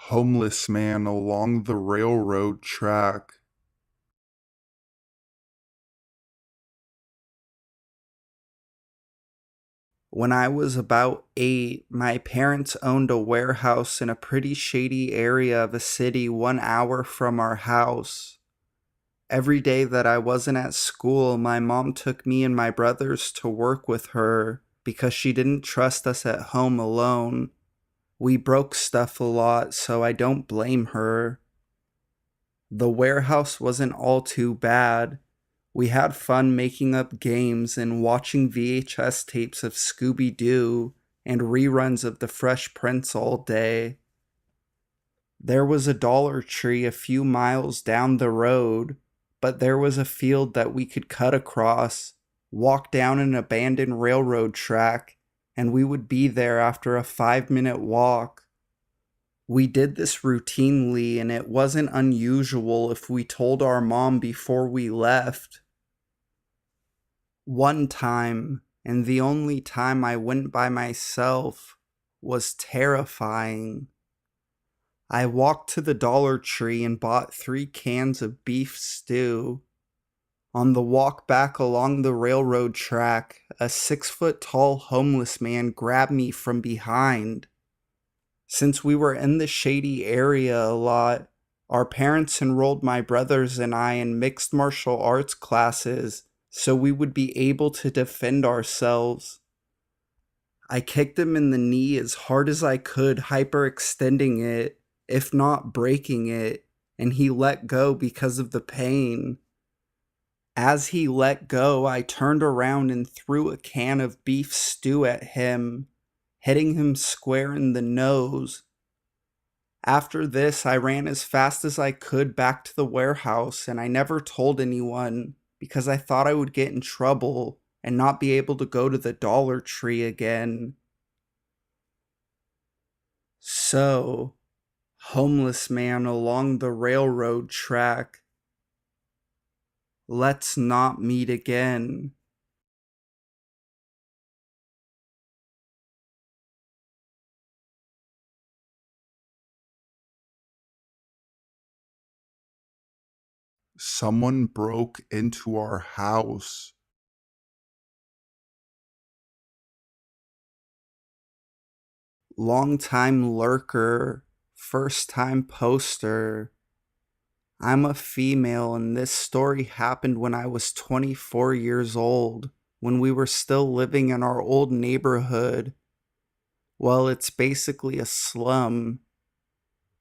Homeless man along the railroad track. When I was about 8, my parents owned a warehouse in a pretty shady area of a city 1 hour from our house. Every day that I wasn't at school, my mom took me and my brothers to work with her because she didn't trust us at home alone. We broke stuff a lot, so I don't blame her. The warehouse wasn't all too bad. We had fun making up games and watching VHS tapes of Scooby Doo and reruns of The Fresh Prince all day. There was a Dollar Tree a few miles down the road, but there was a field that we could cut across, walk down an abandoned railroad track, and we would be there after a 5-minute walk. We did this routinely, and it wasn't unusual if we told our mom before we left. One time, and the only time I went by myself, was terrifying. I walked to the Dollar Tree and bought 3 cans of beef stew. On the walk back along the railroad track, a 6-foot-tall homeless man grabbed me from behind. Since we were in the shady area a lot, our parents enrolled my brothers and I in mixed martial arts classes so we would be able to defend ourselves. I kicked him in the knee as hard as I could, hyperextending it, if not breaking it, and he let go because of the pain. As he let go, I turned around and threw a can of beef stew at him, hitting him square in the nose. After this, I ran as fast as I could back to the warehouse, and I never told anyone because I thought I would get in trouble and not be able to go to the Dollar Tree again. So, homeless man along the railroad track, let's not meet again. Someone broke into our house. Long time lurker, first time poster. I'm a female, and this story happened when I was 24 years old, when we were still living in our old neighborhood. Well, it's basically a slum.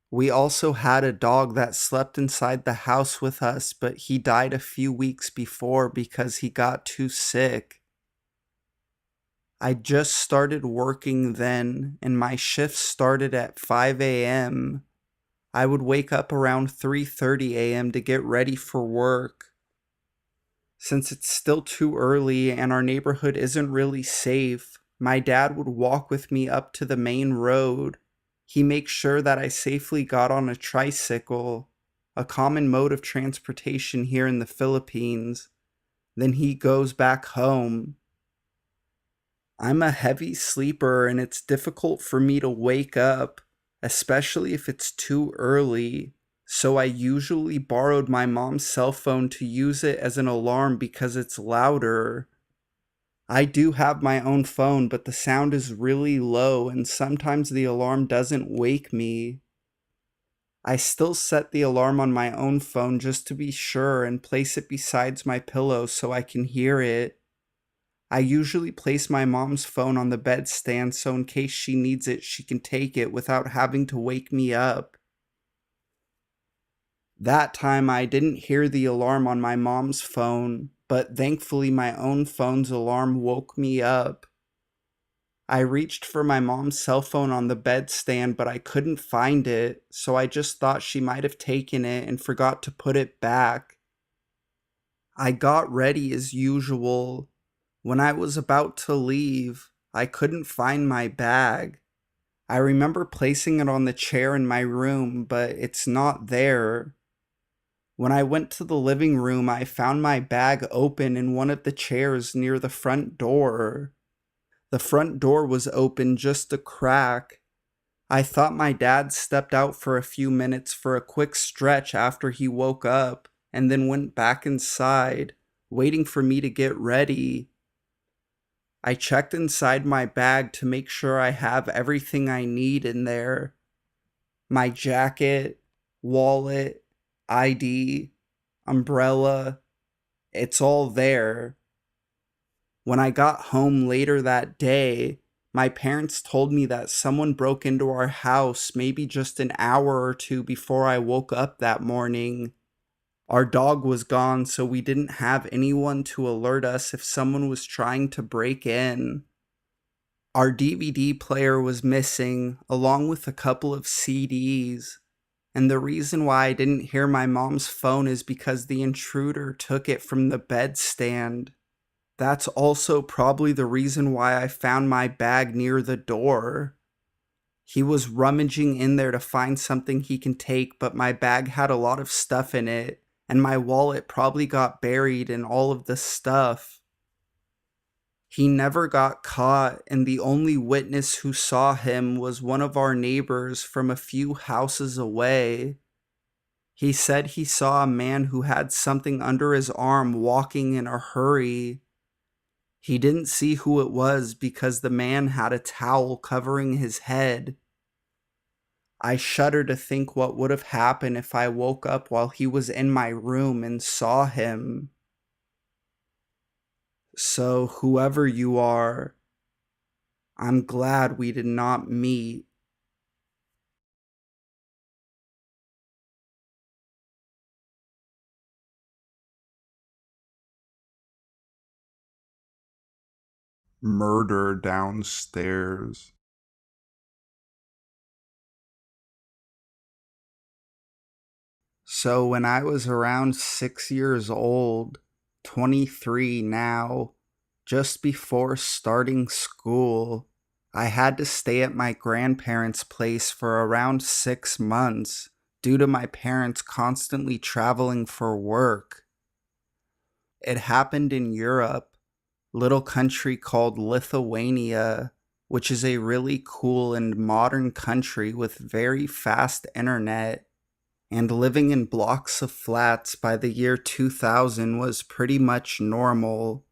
We also had a dog that slept inside the house with us, but he died a few weeks before because he got too sick. I just started working then, and my shift started at 5 a.m. I would wake up around 3:30 a.m. to get ready for work. Since it's still too early and our neighborhood isn't really safe, my dad would walk with me up to the main road. He makes sure that I safely got on a tricycle, a common mode of transportation here in the Philippines. Then he goes back home. I'm a heavy sleeper and it's difficult for me to wake up, especially if it's too early. So I usually borrowed my mom's cell phone to use it as an alarm because it's louder. I do have my own phone, but the sound is really low and sometimes the alarm doesn't wake me. I still set the alarm on my own phone just to be sure and place it beside my pillow so I can hear it. I usually place my mom's phone on the bedstand so in case she needs it, she can take it without having to wake me up. That time I didn't hear the alarm on my mom's phone, but thankfully my own phone's alarm woke me up. I reached for my mom's cell phone on the bedstand, but I couldn't find it, so I just thought she might have taken it and forgot to put it back. I got ready as usual. When I was about to leave, I couldn't find my bag. I remember placing it on the chair in my room, but it's not there. When I went to the living room, I found my bag open in one of the chairs near the front door. The front door was open just a crack. I thought my dad stepped out for a few minutes for a quick stretch after he woke up and then went back inside, waiting for me to get ready. I checked inside my bag to make sure I have everything I need in there: my jacket, wallet, ID, umbrella. It's all there. When I got home later that day, my parents told me that someone broke into our house maybe just an hour or two before I woke up that morning. Our dog was gone, so we didn't have anyone to alert us if someone was trying to break in. Our DVD player was missing, along with a couple of CDs. And the reason why I didn't hear my mom's phone is because the intruder took it from the bedstand. That's also probably the reason why I found my bag near the door. He was rummaging in there to find something he can take, but my bag had a lot of stuff in it, and my wallet probably got buried in all of the stuff. He never got caught, and the only witness who saw him was one of our neighbors from a few houses away. He said he saw a man who had something under his arm walking in a hurry. He didn't see who it was because the man had a towel covering his head. I shudder to think what would have happened if I woke up while he was in my room and saw him. So, whoever you are, I'm glad we did not meet. Murder downstairs. So, when I was around 6 years old, 23 now, just before starting school, I had to stay at my grandparents' place for around 6 months due to my parents constantly traveling for work. It happened in Europe, little country called Lithuania, which is a really cool and modern country with very fast internet, and living in blocks of flats by the year 2000 was pretty much normal.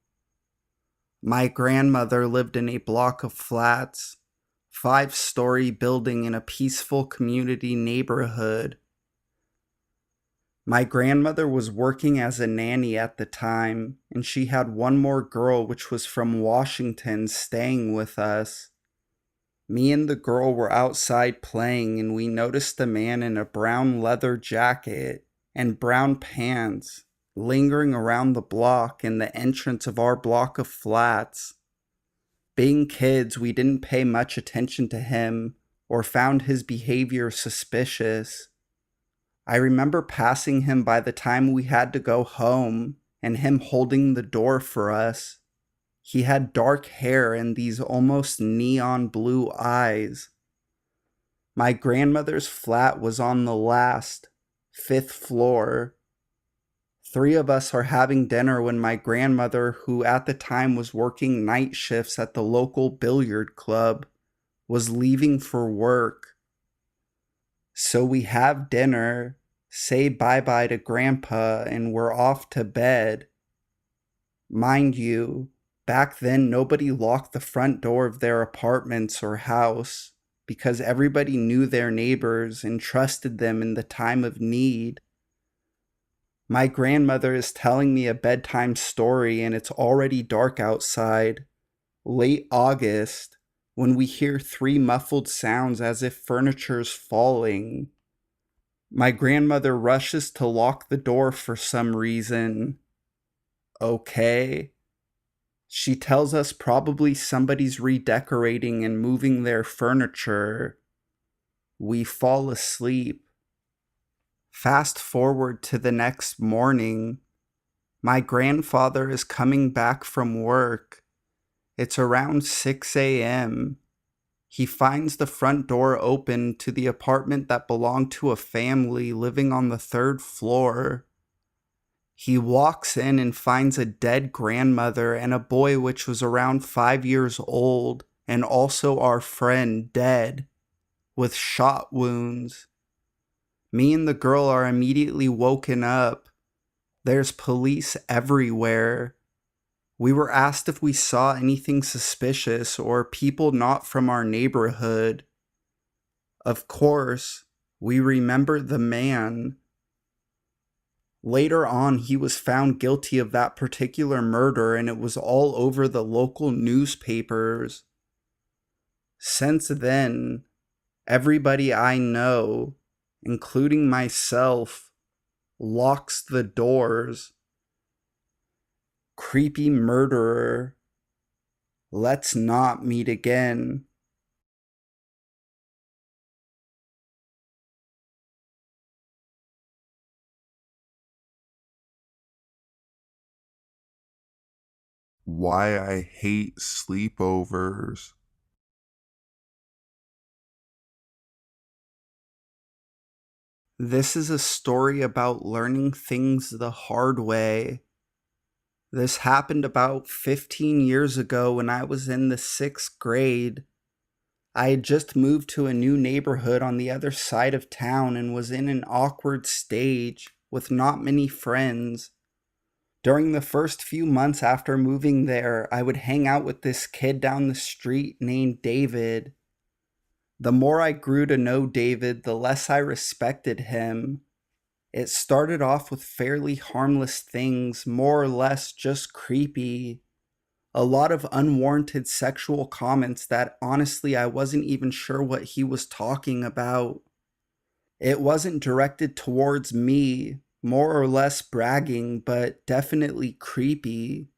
My grandmother lived in a block of flats, 5-story building in a peaceful community neighborhood. My grandmother was working as a nanny at the time, and she had one more girl, which was from Washington, staying with us. Me and the girl were outside playing, and we noticed a man in a brown leather jacket and brown pants lingering around the block in the entrance of our block of flats. Being kids, we didn't pay much attention to him or found his behavior suspicious. I remember passing him by the time we had to go home and him holding the door for us. He had dark hair and these almost neon blue eyes. My grandmother's flat was on the last, 5th floor. 3 of us are having dinner when my grandmother, who at the time was working night shifts at the local billiard club, was leaving for work. So we have dinner, say bye-bye to Grandpa, and we're off to bed. Mind you, back then nobody locked the front door of their apartments or house because everybody knew their neighbors and trusted them in the time of need. My grandmother is telling me a bedtime story and it's already dark outside, late August, when we hear 3 muffled sounds as if furniture's falling. My grandmother rushes to lock the door for some reason. Okay. She tells us probably somebody's redecorating and moving their furniture. We fall asleep. Fast forward to the next morning. My grandfather is coming back from work. It's around 6 a.m. He finds the front door open to the apartment that belonged to a family living on the 3rd floor. He walks in and finds a dead grandmother and a boy which was around 5 years old, and also our friend dead, with shot wounds. Me and the girl are immediately woken up. There's police everywhere. We were asked if we saw anything suspicious or people not from our neighborhood. Of course, we remember the man. Later on, he was found guilty of that particular murder, and it was all over the local newspapers. Since then, everybody I know, including myself, locks the doors. Creepy murderer. Let's not meet again. Why I hate sleepovers. This is a story about learning things the hard way. This happened about 15 years ago when I was in the 6th grade. I had just moved to a new neighborhood on the other side of town and was in an awkward stage with not many friends. During the first few months after moving there, I would hang out with this kid down the street named David. The more I grew to know David, the less I respected him. It started off with fairly harmless things, more or less just creepy. A lot of unwarranted sexual comments that honestly I wasn't even sure what he was talking about. It wasn't directed towards me, more or less bragging, but definitely creepy.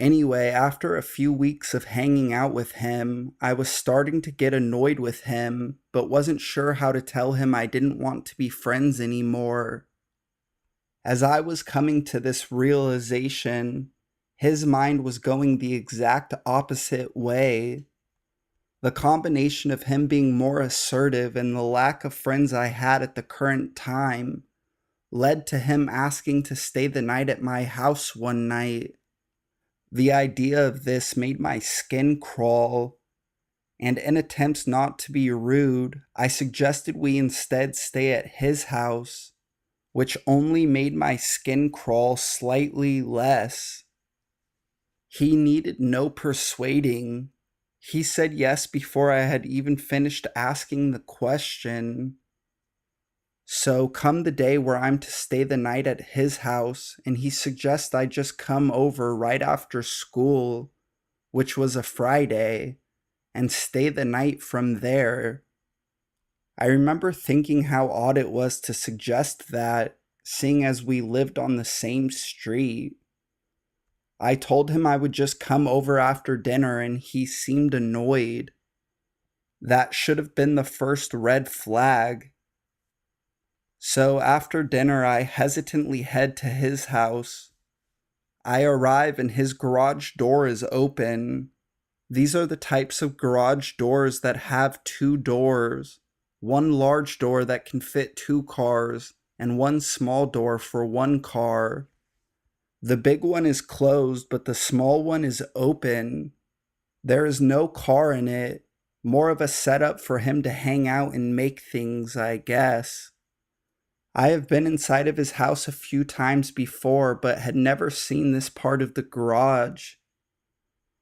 Anyway, after a few weeks of hanging out with him, I was starting to get annoyed with him, but wasn't sure how to tell him I didn't want to be friends anymore. As I was coming to this realization, his mind was going the exact opposite way. The combination of him being more assertive and the lack of friends I had at the current time led to him asking to stay the night at my house one night. The idea of this made my skin crawl, and in attempts not to be rude, I suggested we instead stay at his house, which only made my skin crawl slightly less. He needed no persuading. He said yes before I had even finished asking the question. So, come the day where I'm to stay the night at his house, and he suggests I just come over right after school, which was a Friday, and stay the night from there. I remember thinking how odd it was to suggest that, seeing as we lived on the same street. I told him I would just come over after dinner, and he seemed annoyed. That should have been the first red flag. So after dinner, I hesitantly head to his house. I arrive and his garage door is open. These are the types of garage doors that have two doors, one large door that can fit two cars, and one small door for one car. The big one is closed, but the small one is open. There is no car in it, more of a setup for him to hang out and make things, I guess. I have been inside of his house a few times before, but had never seen this part of the garage.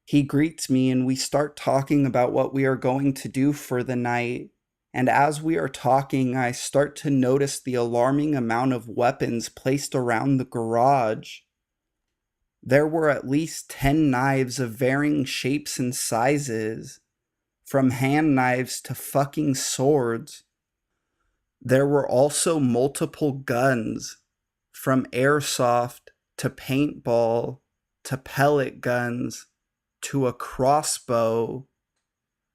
He greets me and we start talking about what we are going to do for the night. And as we are talking, I start to notice the alarming amount of weapons placed around the garage. There were at least 10 knives of varying shapes and sizes, from hand knives to fucking swords. There were also multiple guns, from airsoft to paintball to pellet guns to a crossbow.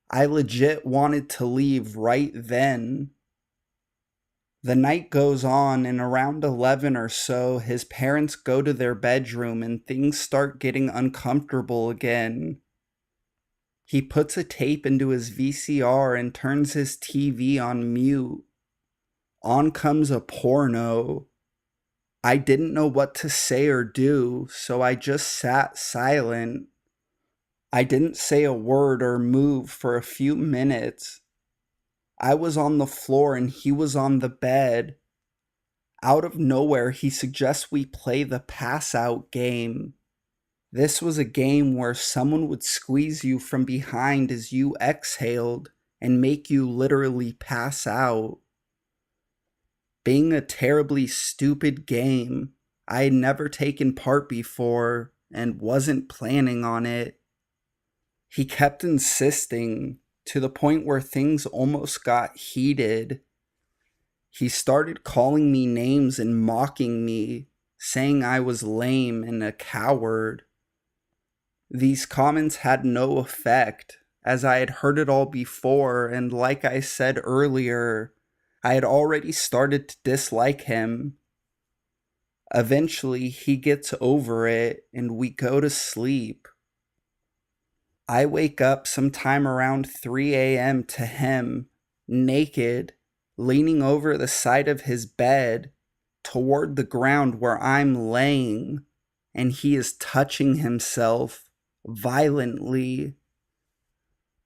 I legit wanted to leave right then. The night goes on, and around 11 or so, his parents go to their bedroom and things start getting uncomfortable again. He puts a tape into his VCR and turns his TV on mute. On comes a porno. I didn't know what to say or do, so I just sat silent. I didn't say a word or move for a few minutes. I was on the floor and he was on the bed. Out of nowhere, he suggests we play the pass out game. This was a game where someone would squeeze you from behind as you exhaled and make you literally pass out. Being a terribly stupid game, I had never taken part before and wasn't planning on it. He kept insisting to the point where things almost got heated. He started calling me names and mocking me, saying I was lame and a coward. These comments had no effect, as I had heard it all before, and like I said earlier, I had already started to dislike him. Eventually, he gets over it, and we go to sleep. I wake up sometime around 3 a.m. to him, naked, leaning over the side of his bed toward the ground where I'm laying, and he is touching himself violently.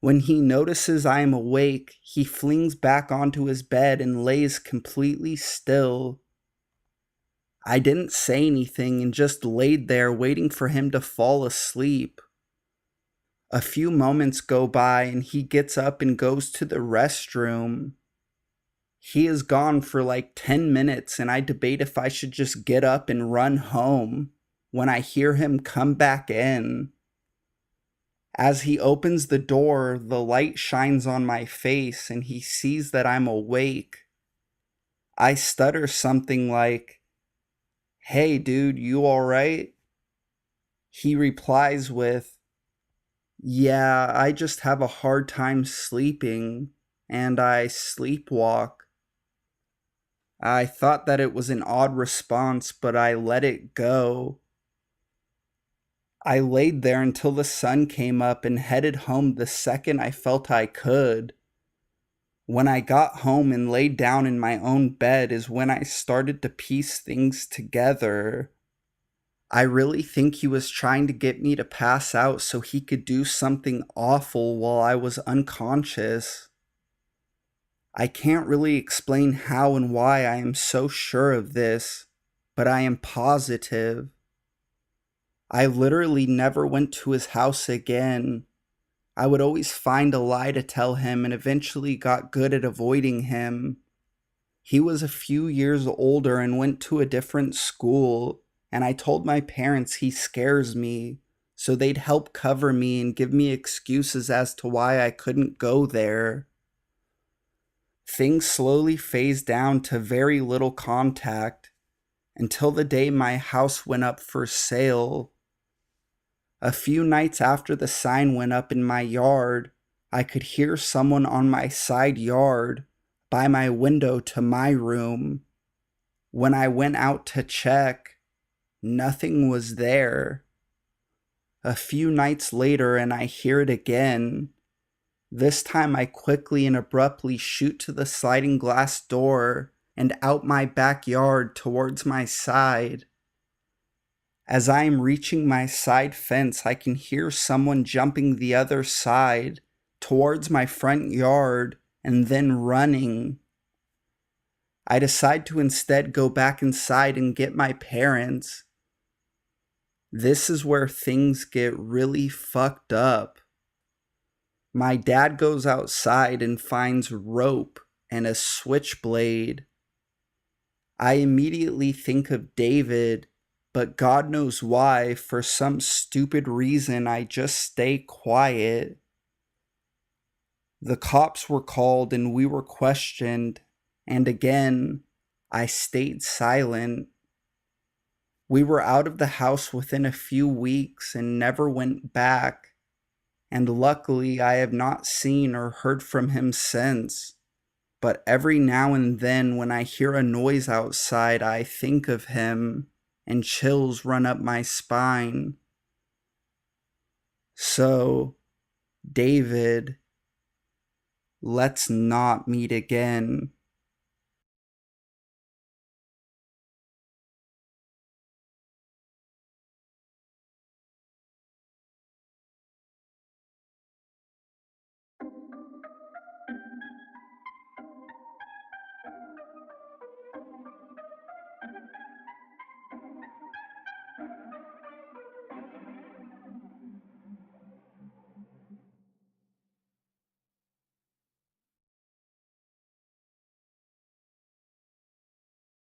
When he notices I am awake, he flings back onto his bed and lays completely still. I didn't say anything and just laid there waiting for him to fall asleep. A few moments go by and he gets up and goes to the restroom. He is gone for like 10 minutes and I debate if I should just get up and run home when I hear him come back in. As he opens the door, the light shines on my face and he sees that I'm awake. I stutter something like, "Hey dude, you alright?" He replies with, "Yeah, I just have a hard time sleeping, and I sleepwalk." I thought that it was an odd response, but I let it go. I laid there until the sun came up and headed home the second I felt I could. When I got home and laid down in my own bed is when I started to piece things together. I really think he was trying to get me to pass out so he could do something awful while I was unconscious. I can't really explain how and why I am so sure of this, but I am positive. I literally never went to his house again. I would always find a lie to tell him and eventually got good at avoiding him. He was a few years older and went to a different school, and I told my parents he scares me, so they'd help cover me and give me excuses as to why I couldn't go there. Things slowly phased down to very little contact until the day my house went up for sale. A few nights after the sign went up in my yard, I could hear someone on my side yard by my window to my room. When I went out to check, nothing was there. A few nights later, and I hear it again. This time I quickly and abruptly shoot to the sliding glass door and out my backyard towards my side. As I am reaching my side fence, I can hear someone jumping the other side towards my front yard and then running. I decide to instead go back inside and get my parents. This is where things get really fucked up. My dad goes outside and finds rope and a switchblade. I immediately think of David, but God knows why, for some stupid reason, I just stay quiet. The cops were called and we were questioned, and again, I stayed silent. We were out of the house within a few weeks and never went back. And luckily I have not seen or heard from him since. But every now and then when I hear a noise outside, I think of him, and chills run up my spine. So, David, let's not meet again.